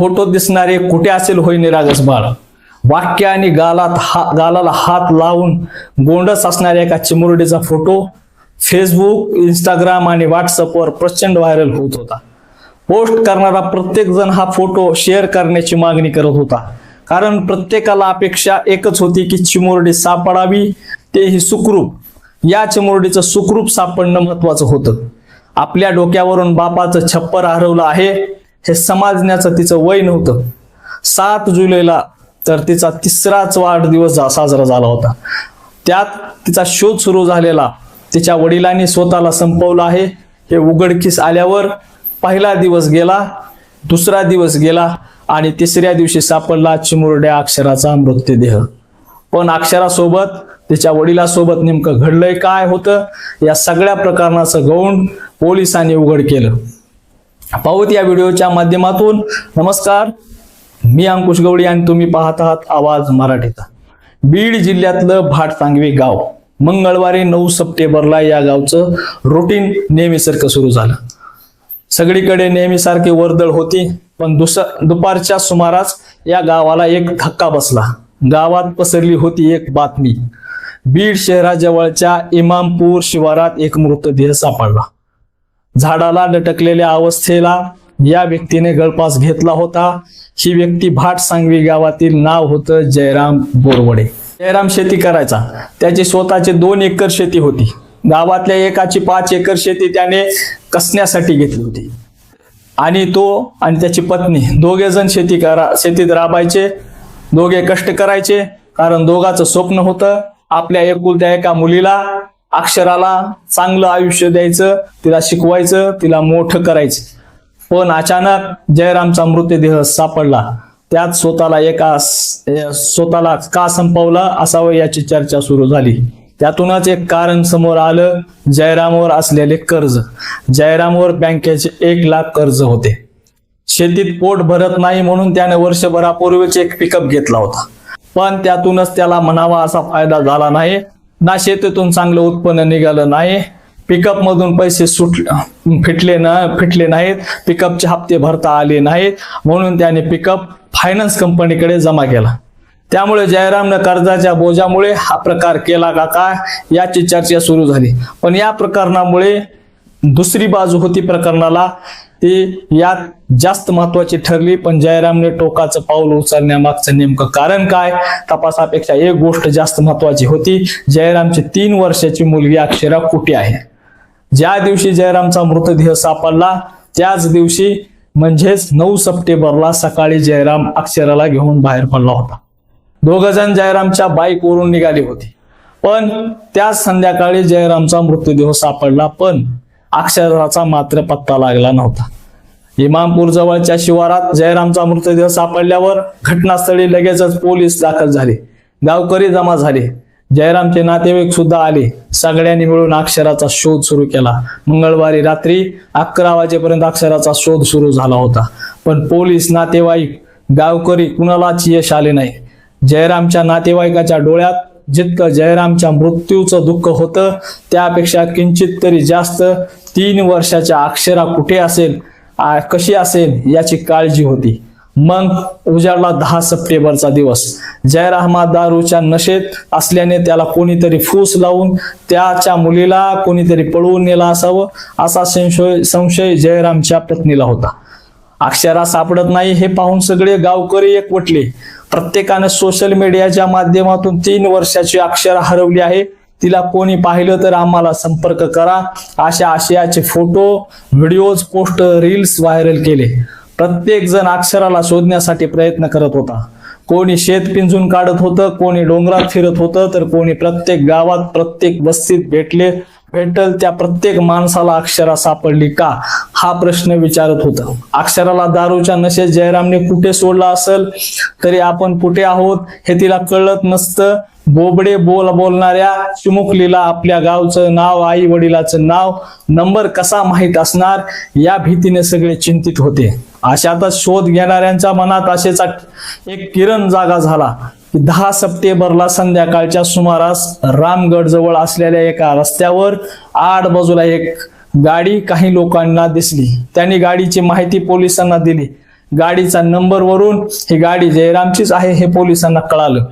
Photo दिसणारे कुठे असेल होय निरागस बाळ. वाक्य आणि गालाला हात लावून गोंडस असणाऱ्या एका चिमुरडीचा फोटो फेसबुक, इंस्टाग्राम आणि व्हॉट्सअपवर प्रचंड व्हायरल होत होता. पोस्ट करणारा प्रत्येक जण हा फोटो शेअर करण्याची मागणी करत होता. कारण प्रत्येकाला अपेक्षा एकच होती की चिमुरडी सापडावी, तेही सुखरूप. या चिमुरडीचं सुखरूप सापडणं महत्वाचं होतं. आपल्या डोक्यावरून बापाचं छप्पर हरवलं आहे हे समजण्याचं तिचं वय नव्हतं. 7 जुलैला तर तिचा 3राच वाढदिवस साजरा झाला होता. त्यात तिचा शोध सुरू झालेला. तिच्या वडिलांनी स्वतःला संपवलं आहे हे उघडकीस आल्यावर पहिला दिवस गेला, दुसरा दिवस गेला आणि 3ऱ्या दिवशी सापडला चिमुरड्या अक्षराचा मृतदेह. पण अक्षरासोबत तिच्या वडिलासोबत नेमकं घडलंय काय होतं या सगळ्या प्रकरणाचं गौण पोलिसांनी उघड केलं. पाहूत या व्हिडिओच्या माध्यमातून. नमस्कार, मी अंकुश गवळी आणि तुम्ही पाहत आहात आवाज मराठीचा. बीड जिल्ह्यातलं भाटसांगवी गाव. मंगळवारी 9 सप्टेंबरला या गावचं रुटीन नेहमीसारखं सुरू झालं. सगळीकडे नेहमीसारखी वर्दळ होती. पण दुपारच्या सुमारास या गावाला एक धक्का बसला. गावात पसरली होती एक बातमी. बीड शहराजवळच्या इमामपूर शिवारात एक मृतदेह सापडला. झाडाला लटकलेल्या अवस्थेला या व्यक्तीने गळफास घेतला होता. ही व्यक्ती भाटसांगवी गावातील नाव होतं जयराम बोरवडे. जयराम शेती करायचा. त्याची स्वतःची 2 एकर शेती होती. गावातल्या एकाची 5 एकर शेती त्याने कसण्यासाठी घेतली होती. आणि तो आणि त्याची पत्नी दोघे जण शेतीत राबायचे. दोघे कष्ट करायचे. कारण दोघांचं स्वप्न होतं आपल्या एकुलत्या एका मुलीला, अक्षराला चांगलं आयुष्य द्यायचं, तिला शिकवायचं, तिला मोठं करायचं. पण अचानक जयरामचा मृतदेह सापडला. त्यात स्वतःला का संपवला असावं याची चर्चा सुरू झाली. त्यातूनच एक कारण समोर आलं, जयरामवर असलेले कर्ज. जयरामवर बँकेचे 1 लाख कर्ज होते. शेतीत पोट भरत नाही म्हणून त्याने वर्षभरापूर्वीच एक पिकअप घेतला होता. पण त्यातूनच त्याला म्हणावा असा फायदा झाला नाही ना. शेतीतून चांगलं उत्पन्न निघालं नाही. पिकअप मधून पैसे फिटले नाहीत. पिकअपचे हप्ते भरता आले नाहीत. म्हणून त्याने पिकअप फायनान्स कंपनीकडे जमा केला. त्यामुळे जयरामनं कर्जाच्या बोजामुळे हा प्रकार केला का काय याची चर्चा सुरू झाली. पण या प्रकरणामुळे दुसरी बाजू होती प्रकरणाला, ती यात जास्त महत्वाची ठरली. पण जयरामने टोकाचं पाऊल उचलण्यामागचं नेमकं कारण काय तपासापेक्षा एक गोष्ट जास्त महत्वाची होती. जयरामची 3 वर्षाची मुलगी अक्षरा कुठे आहे. ज्या दिवशी जयरामचा मृतदेह सापडला त्याच दिवशी म्हणजेच 9 सप्टेंबरला सकाळी जयराम अक्षराला घेऊन बाहेर पडला होता. 2 जण जयरामच्या बाईकवरून निघाली होती. पण त्याच संध्याकाळी जयरामचा मृतदेह सापडला. पण अक्षराचा मात्र पत्ता लागला नव्हता. इमामपूर जवळच्या शिवारात जयरामचा मृतदेह सापडल्यावर घटनास्थळी लगेचच पोलीस दाखल झाले. गावकरी जमा झाले. जयरामचे नातेवाईक सुद्धा आले. सगळ्यांनी मिळून अक्षराचा शोध सुरू केला. मंगळवारी रात्री 11 वाजेपर्यंत अक्षराचा शोध सुरू झाला होता. पण पोलीस, नातेवाईक, गावकरी कुणालाच यश आले नाही. जयरामच्या नातेवाईकाच्या डोळ्यात जितकं जयरामच्या मृत्यूचं दुःख होतं त्यापेक्षा किंचित तरी जास्त 3 वर्षाच्या अक्षरा कुठे असेल, कशी असेल याची काळजी होती. मग उजाडला 10 सप्टेंबरचा दिवस. जयराम दारूच्या नशेत असल्याने त्याला कोणीतरी फूस लावून त्याच्या मुलीला कोणीतरी पळवून नेला असावं असा संशय जयरामच्या पत्नीला होता. अक्षरा सापडत नाही हे पाहून सगळे गावकरी एकवटले. प्रत्येकाने सोशल मीडियाच्या माध्यमातून 3 वर्षाची अक्षरा हरवली आहे, तिला कोणी पाहिलं तर आम्हाला संपर्क करा अशा आशयाचे photos, videos, poster, reels viral केले. प्रत्येक जण अक्षराला शोधण्यासाठी प्रयत्न करत होता. कोणी शेत पिंजून काढत होतं, कोणी डोंगरात फिरत होतं, तर कोणी प्रत्येक गावात, प्रत्येक वस्तीत भेटल त्या प्रत्येक माणसाला अक्षरा सापडली का हा प्रश्न विचारत होतं. अक्षराला दारूच्या नशेत जयरामने कुठे सोडला असेल तरी आपण कुठे आहोत हे तिला कळत नसतं. बोबडे बोलणाऱ्या चिमुकलीला आपल्या गावचं नाव, आई वडिलाचं नाव, नंबर कसा माहित असणार या भीतीने सगळे चिंतित होते. अशातच शोध घेणाऱ्यांच्या मनात असेच एक किरण जागा झाला की 10 सप्टेंबरला संध्याकाळच्या सुमारास रामगड जवळ असलेल्या एका रस्त्यावर आड बाजूला एक गाडी काही लोकांना दिसली. त्यांनी गाडीची माहिती पोलिसांना दिली. गाडीचा नंबरवरून ही गाडी जयरामचीच आहे हे पोलिसांना कळालं.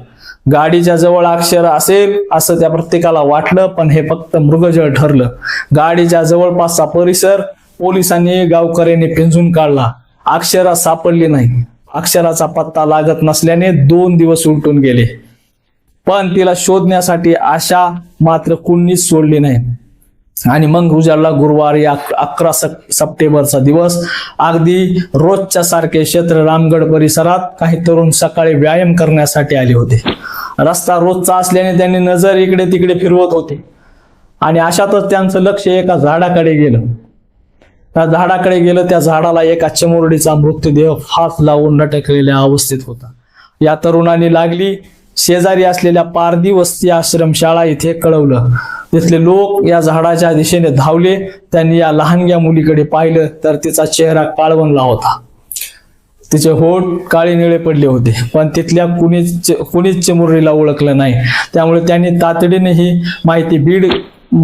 गाडीच्या जवळ अक्षर असेल असं त्या प्रत्येकाला वाटलं, पण हे फक्त मृगजळ ठरलं. गाडीच्या जवळपासचा परिसर पोलिसांनी गावकऱ्यांनी पिंजून काढला. अक्षरा सापडली नाही. अक्षराचा पत्ता लागत नसल्याने 2 दिवस उलटून गेले, पण तिला शोधण्यासाठी आशा मात्र कुणीच सोडली नाही. आणि मग उजाडला गुरुवारी 11 सप्टेंबरचा दिवस. अगदी रोजच्या सारखे क्षेत्र रामगड परिसरात काही तरुण सकाळी व्यायाम करण्यासाठी आले होते. रस्ता रोजचा असल्याने त्यांनी नजर इकडे तिकडे फिरवत होते आणि अशातच त्यांचं लक्ष एका झाडाकडे गेलं. त्या झाडाला एका चिमुरडीचा मृतदेह फास लावून लटकलेल्या अवस्थेत होता. या तरुणांनी लागली शेजारी असलेल्या पारधी वस्ती आश्रमशाळा इथे कळवलं. तिथले लोक या झाडाच्या दिशेने धावले. त्यांनी या लहानग्या मुलीकडे पाहिलं तर तिचा चेहरा काळवंडला होता. तिचे होठ काळे निळे पडले होते, पण तिथल्या कुणीच चिमुरडीला ओळखलं नाही. त्यामुळे त्यांनी तातडीने ही माहिती बीड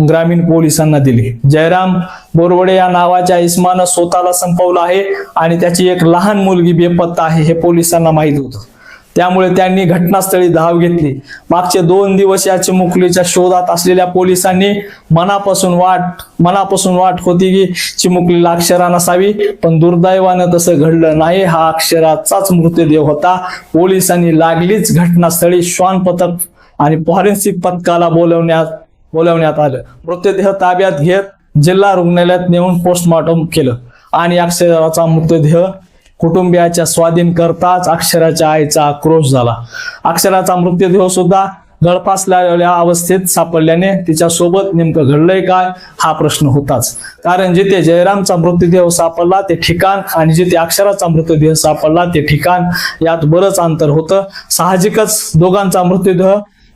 ग्रामीण पोलिसांना दिली. जयराम बोरवडे या नावाच्या इस्मानं स्वतःला संपवलं आहे आणि त्याची एक लहान मुलगी बेपत्ता आहे हे पोलिसांना माहित होतं. त्यामुळे त्यांनी घटनास्थळी धाव घेतली. मागचे 2 दिवस या चिमुकलीच्या शोधात असलेल्या पोलिसांनी मनापासून वाट होती की चिमुकलीला अक्षरा नसावी, पण दुर्दैवानं तसं घडलं नाही. हा अक्षराचाच मृतदेह होता. पोलिसांनी लागलीच घटनास्थळी श्वान पथक आणि फॉरेन्सिक पथकाला बोलवण्यात आलं. मृतदेह ताब्यात घेत जिल्हा रुग्णालयात नेऊन पोस्टमॉर्टम केलं आणि अक्षराचा मृतदेह कुटुंबियाच्या स्वाधीन करताच अक्षराच्या आईचा आक्रोश झाला. अक्षराचा मृतदेह सुद्धा गळफासलेल्या अवस्थेत सापडल्याने तिच्या सोबत नेमकं घडलंय काय हा प्रश्न होताच. कारण जिथे जयरामचा मृतदेह सापडला ते ठिकाण आणि जिथे अक्षराचा मृतदेह सापडला ते ठिकाण यात बरंच अंतर होतं. साहजिकच दोघांचा मृतदेह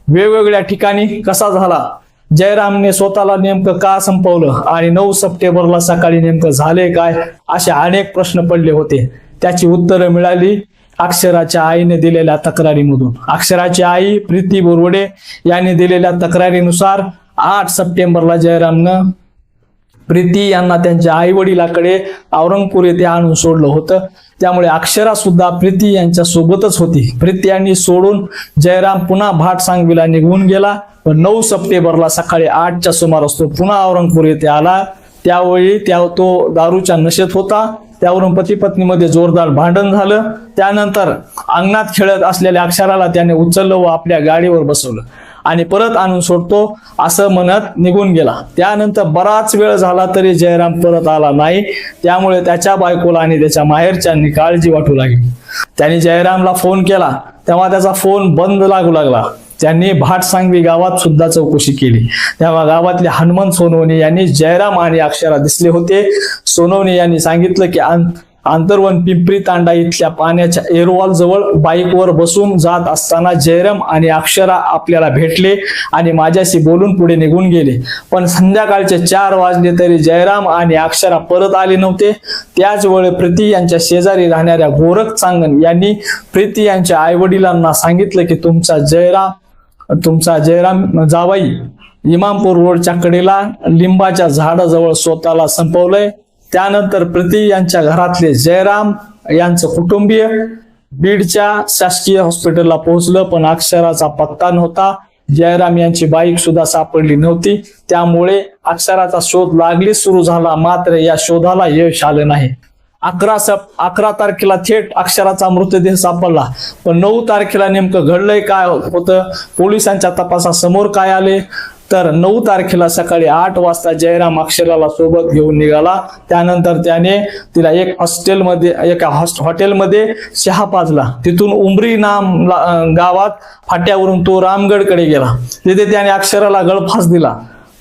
वेगवेगळ्या ठिकाणी कसा झाला, जयरामने स्वतःला नेमकं का संपवलं आणि 9 सप्टेंबरला सकाळी नेमकं झाले काय, असे अनेक प्रश्न पडले होते. त्याची उत्तरं मिळाली अक्षराच्या आईने दिलेल्या तक्रारीमधून. अक्षराची आई प्रीती बोरवडे यांनी दिलेल्या तक्रारीनुसार 8 सप्टेंबरला जयरामनं प्रीती यांना त्यांच्या आई वडिलाकडे औरंगपूर येथे आणून सोडलं होतं. त्यामुळे अक्षरा सुद्धा प्रीती यांच्या सोबतच होती. प्रीती यांनी सोडून जयराम पुन्हा भाटसांगवीला निघून गेला. पण 9 सप्टेंबरला सकाळी 8च्या सुमारास तो पुन्हा औरंगपूर येथे आला. त्यावेळी तो दारूच्या नशेत होता. त्यावरून पती पत्नीमध्ये जोरदार भांडण झालं. त्यानंतर अंगणात खेळत असलेल्या अक्षराला त्याने उचललं व आपल्या गाडीवर बसवलं आणि परत आणून सोडतो असं म्हणत निघून गेला. त्यानंतर बराच वेळ झाला तरी जयराम परत आला नाही. त्यामुळे त्याच्या बायकोला आणि त्याच्या माहेरच्यांनी काळजी वाटू लागली. त्यांनी जयरामला फोन केला तेव्हा त्याचा फोन बंद लागू लागला. त्यांनी भाटसांगवी गावात सुद्धा चौकशी केली तेव्हा गावातले हनुमंत सोनवणे यांनी जयराम आणि अक्षरा दिसले होते. सोनवणे यांनी सांगितलं की आंतरवन पिंपरी तांडा इथल्या पाण्याच्या एरवाल जवळ बाईकवर बसून जात असताना जयराम आणि अक्षरा आपल्याला भेटले आणि माझ्याशी बोलून पुढे निघून गेले. पण संध्याकाळचे 4 वाजले तरी जयराम आणि अक्षरा परत आले नव्हते. त्याच वेळी प्रीती यांच्या शेजारी राहणाऱ्या गोरख चांगन यांनी प्रीती यांच्या आई वडिलांना सांगितलं की तुमचा जयराम जावाई इमामपूर रोडच्या कडेला लिंबाच्या झाडाजवळ स्वतःला संपवलंय. त्यानंतर प्रीती यांच्या घरातले जयराम यांचं कुटुंबीय बीडच्या शासकीय हॉस्पिटलला पोहोचलं, पण अक्षराचा पत्ता नव्हता. जयराम यांची बाईक सुद्धा सापडली नव्हती. त्यामुळे अक्षराचा शोध लागलीच सुरू झाला, मात्र या शोधाला यश आलं नाही. 11 तारखेला थेट अक्षराचा मृतदेह सापडला, पण 9 तारखेला नेमकं घडलंय काय होतं, पोलिसांच्या तपासासमोर काय आले तर 9 तारखेला सकाळी 8 वाजता जयराम अक्षराला सोबत घेऊन निघाला. त्यानंतर त्याने तिला एका हॉटेलमध्ये चहा पाजला. तिथून उमरी गावात फाट्यावरून तो रामगडकडे गेला. तिथे त्याने अक्षराला गळफास दिला.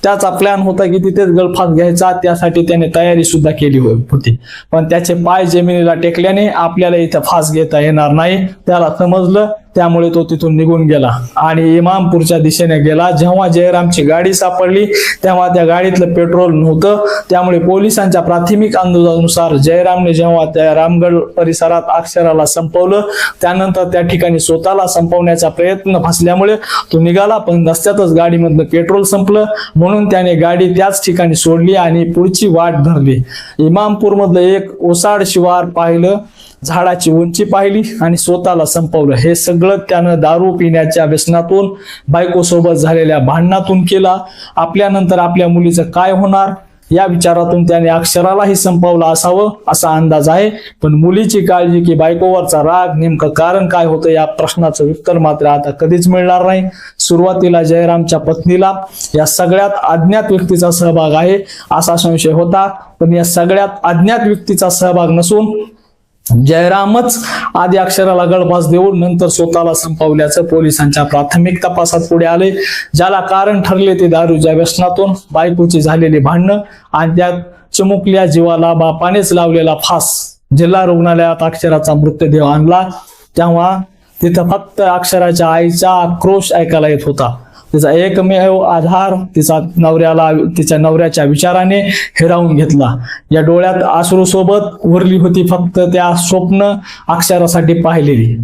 त्याचा प्लॅन होता की तिथेच गळफास घ्यायचा. त्यासाठी त्याने तयारी सुद्धा केली होती, पण त्याचे पाय जमिनीला टेकल्याने आपल्याला इथं फास घेता येणार नाही त्याला समजलं. त्यामुळे तो तिथून निघून गेला आणि इमामपूरच्या दिशेने गेला. जेव्हा जयरामची गाडी सापडली तेव्हा त्या गाडीतलं पेट्रोल नव्हतं. त्यामुळे पोलिसांच्या प्राथमिक अंदाजानुसार जयरामने जेव्हा त्या रामगड परिसरात अक्षराला संपवलं, त्यानंतर त्या ठिकाणी स्वतःला संपवण्याचा प्रयत्न फसल्यामुळे तो निघाला, पण रस्त्यातच गाडीमधलं पेट्रोल संपलं. म्हणून त्याने गाडी त्याच ठिकाणी सोडली आणि पुढची वाट धरली. इमामपूर मधलं एक ओसाड शिवार पाहिलं झाडाची उंची पाहिली आणि स्वतःला संपवलं. हे सगळं त्यानं दारू पिण्याच्या व्यसनातून, बायकोसोबत झालेल्या भांडणातून केला. आपल्यानंतर आपल्या मुलीचं काय होणार या विचारातून त्याने अक्षरालाही संपवलं असावं असा अंदाज आहे. पण मुलीची काळजी की बायकोवरचा राग, नेमकं कारण काय होतं या प्रश्नाचं उत्तर मात्र आता कधीच मिळणार नाही. सुरुवातीला जयरामच्या पत्नीला या सगळ्यात अज्ञात व्यक्तीचा सहभाग आहे असा संशय होता, पण या सगळ्यात अज्ञात व्यक्तीचा सहभाग नसून जयरामच आधी अक्षराला गळफास देऊन नंतर स्वतःला संपवल्याचं पोलिसांच्या प्राथमिक तपासात पुढे आले. ज्याला कारण ठरले ते दारूच्या व्यसनातून, बायकोची झालेली भांडणं आणि त्यात चिमुकल्या जीवाला बापानेच लावलेला फास. जिल्हा रुग्णालयात अक्षराचा मृतदेह आणला तेव्हा तिथं फक्त अक्षराच्या आईचा आक्रोश ऐकायला येत होता. तिचा एकमेव आधार तिच्या नवऱ्याच्या विचाराने हिरावून घेतला. या डोळ्यात अश्रूसोबत उरली होती फक्त त्या स्वप्न अक्षरासाठी पाहिलेली.